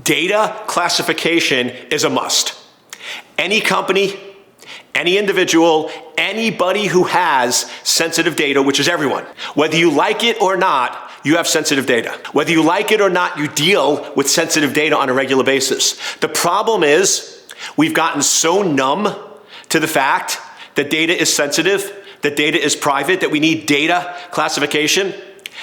Data classification is a must. Any company, any individual, anybody who has sensitive data, which is everyone, whether you like it or not, you have sensitive data. Whether you like it or not, you deal with sensitive data on a regular basis. The problem is we've gotten so numb to the fact that data is sensitive, that data is private, that we need data classification,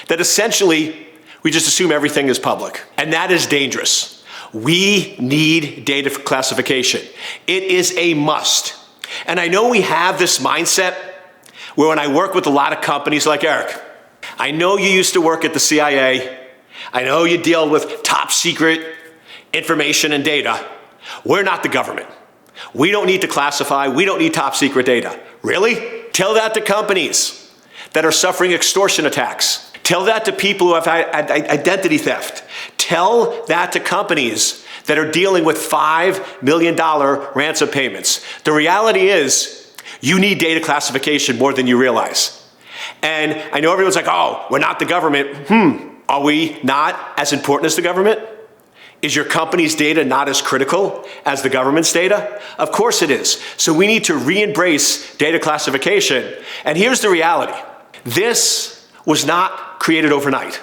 that essentially we just assume everything is public. And that is dangerous. We need data classification. It is a must. And I know we have this mindset where when I work with a lot of companies like Eric, I know you used to work at the CIA. I know you deal with top secret information and data. We're not the government. We don't need to classify. We don't need top secret data. Really? Tell that to companies that are suffering extortion attacks. Tell that to people who have had identity theft. Tell that to companies that are dealing with $5 million ransom payments. The reality is you need data classification more than you realize. And I know everyone's like, oh, we're not the government. Are we not as important as the government? Is your company's data not as critical as the government's data? Of course it is. So we need to re-embrace data classification. And here's the reality. This was not created overnight.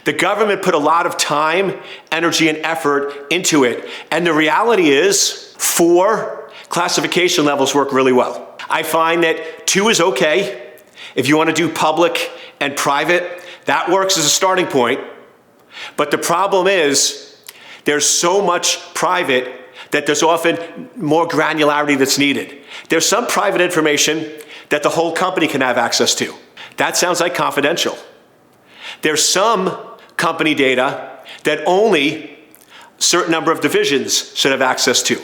The government put a lot of time, energy, and effort into it. And the reality is 4 classification levels work really well. I find that 2 is okay. If you want to do public and private, that works as a starting point. But the problem is there's so much private that there's often more granularity that's needed. There's some private information that the whole company can have access to. That sounds like confidential. There's some company data that only a certain number of divisions should have access to.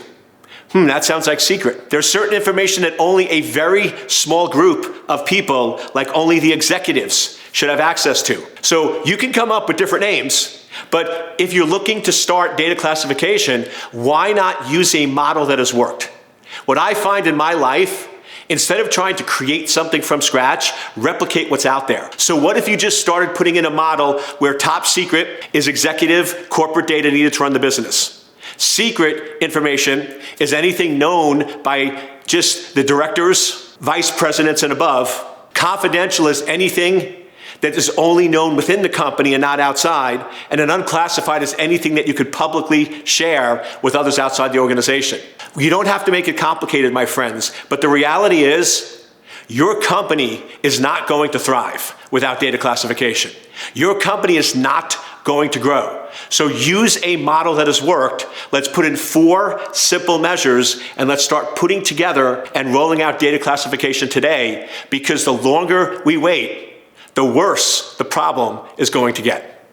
That sounds like secret. There's certain information that only a very small group of people, like only the executives, should have access to. So you can come up with different names, but if you're looking to start data classification, why not use a model that has worked? What I find in my life, instead of trying to create something from scratch, replicate what's out there. So what if you just started putting in a model where top secret is executive corporate data needed to run the business? Secret information is anything known by just the directors, vice presidents, and above. Confidential is anything that is only known within the company and not outside. And then unclassified is anything that you could publicly share with others outside the organization. You don't have to make it complicated, my friends, but the reality is your company is not going to thrive without data classification. Your company is not going to grow. So use a model that has worked. Let's put in 4 simple measures and let's start putting together and rolling out data classification today, because the longer we wait, the worse the problem is going to get.